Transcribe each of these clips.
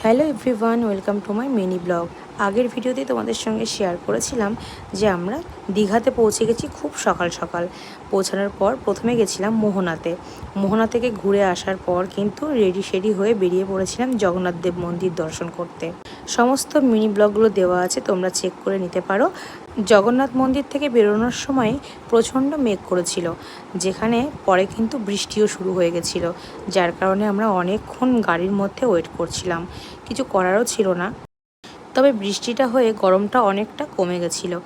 Hello everyone, welcome to my mini blog. আগের ভিডিওতে তোমাদের সঙ্গে শেয়ার করেছিলাম যে আমরা দীঘাতে পৌঁছে গেছি খুব সকাল সকাল। পৌঁছানোর পর প্রথমে গেছিলাম মোহনাতে। মোহনা থেকে ঘুরে আসার পর কিন্তু রেডি হয়ে বেরিয়ে পড়েছিলাম জগন্নাথ দেব মন্দির দর্শন করতে। সমস্ত মিনি ব্লগগুলো দেওয়া আছে, তোমরা চেক করে নিতে পারো। জগন্নাথ মন্দির থেকে বেরোনোর সময় প্রচণ্ড মেঘ করেছিল, যেখানে পরে কিন্তু বৃষ্টিও শুরু হয়ে গেছিল, যার কারণে আমরা অনেকক্ষণ গাড়ির মধ্যে ওয়েট করছিলাম। কিছু করারও ছিল না, তবে বৃষ্টিটা হয়ে গরমটা অনেকটা কমে গেছিলো,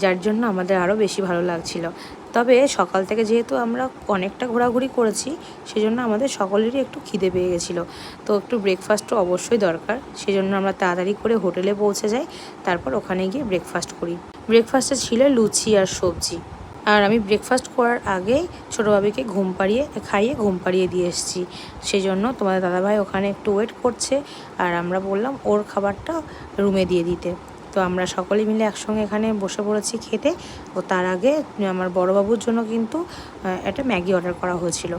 যার জন্য আমাদের আরও বেশি ভালো লাগছিল। তবে সকাল থেকে যেহেতু আমরা অনেকটা ঘোরাঘুরি করেছি, সেজন্য আমাদের সকলেরই একটু খিদে পেয়ে গেছিলো। তো একটু ব্রেকফাস্টও অবশ্যই দরকার, সেজন্য আমরা তাড়াতাড়ি করে হোটেলে পৌঁছে যাই, তারপর ওখানে গিয়ে ব্রেকফাস্ট করি। ব্রেকফাস্টে ছিল লুচি আর সবজি। আর আমি ব্রেকফাস্ট করার আগেই ছোটো বাবিকে খাইয়ে ঘুম পাড়িয়ে দিয়ে এসেছি। সেই জন্য তোমাদের দাদাভাই ওখানে একটু ওয়েট করছে, আর আমরা বললাম ওর খাবারটা রুমে দিয়ে দিতে। তো আমরা সকলে মিলে একসঙ্গে এখানে বসে পড়েছি খেতে। ও তার আগে আমার বড়োবাবুর জন্য কিন্তু একটা ম্যাগি অর্ডার করা হয়েছিল,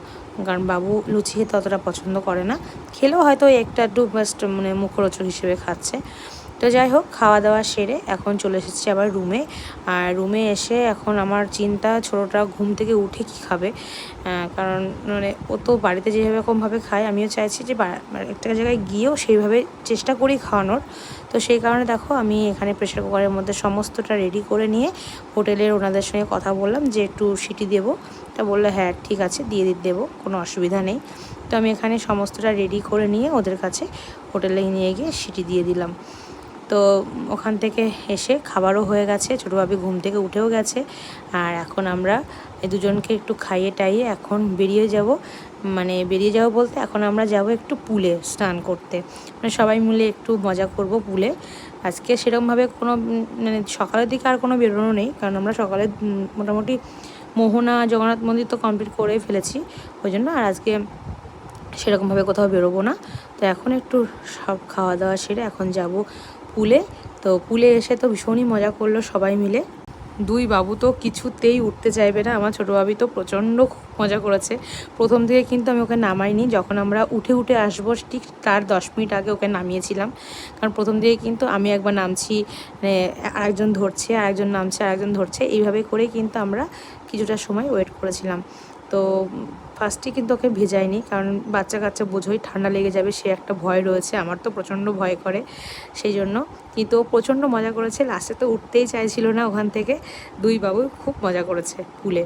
কারণ বাবু লুচি খেতে অতটা পছন্দ করে না, খেলেও হয়তো একটু জাস্ট মুখরোচক হিসেবে খাচ্ছে। তো যাই হোক, খাওয়া দাওয়া সেরে এখন চলে এসেছি আবার রুমে। আর রুমে এসে এখন আমার চিন্তা, ছোটোটা ঘুম থেকে উঠে কি খাবে। কারণ ও তো বাড়িতে যেভাবে রকমভাবে খায়, আমিও চাইছি যে একটা জায়গায় গিয়েও সেইভাবে চেষ্টা করি খাওয়ানোর। তো সেই কারণে দেখো, আমি এখানে প্রেশার কুকারের মধ্যে সমস্তটা রেডি করে নিয়ে হোটেলের ওনাদের সঙ্গে কথা বললাম যে একটু সিটি দেবো। তা বললো হ্যাঁ ঠিক আছে, দিয়ে দেবো, কোনো অসুবিধা নেই। তো আমি এখানে সমস্তটা রেডি করে নিয়ে ওদের কাছে হোটেলে নিয়ে গিয়ে সিটি দিয়ে দিলাম। তো ওখান থেকে এসে খাবারও হয়ে গেছে, ছোটো ভাবি ঘুম থেকে উঠেও গেছে। আর এখন আমরা এই দুজনকে একটু খাইয়ে টাইয়ে এখন বেরিয়ে যাব বলতে এখন আমরা যাব একটু পুলে স্নান করতে। সবাই মিলে একটু মজা করব পুলে। আজকে সেরকমভাবে কোনো সকালের দিকে আর কোনো বেরোনো নেই, কারণ আমরা সকালে মোটামুটি মোহনা জগন্নাথ মন্দির তো কমপ্লিট করেই ফেলেছি, ওই জন্য আর আজকে সেরকমভাবে কোথাও বেরোবো না। তো এখন একটু সব খাওয়া দাওয়া সেরে এখন যাব পুলে। তো পুলে এসে তো ভীষণই মজা করলো সবাই মিলে। দুই বাবু তো কিছুতেই উঠতে চাইবে না, আমার ছোটো ভাবি তো প্রচণ্ড মজা করেছে। প্রথম থেকে কিন্তু আমি ওকে নামাইনি, যখন আমরা উঠে আসবো ঠিক তার 10 মিনিট আগে ওকে নামিয়েছিলাম। কারণ প্রথম থেকে কিন্তু আমি একবার নামছি, আরেকজন ধরছে, আরেকজন নামছে, আরেকজন ধরছে, এইভাবে করেই কিন্তু আমরা কিছুটা সময় ওয়েট করেছিলাম। তো ফার্স্টে কিন্তু ওকে ভেজাইনি, কারণ বাচ্চা কাচ্চা বোঝোই, ঠান্ডা লেগে যাবে, সে একটা ভয় রয়েছে, আমার তো প্রচণ্ড ভয় করে সেই জন্য। কিন্তু ও প্রচণ্ড মজা করেছে, লাস্টে তো উঠতেই চাইছিল না ওখান থেকে। দুই বাবু খুব মজা করেছে পুলে।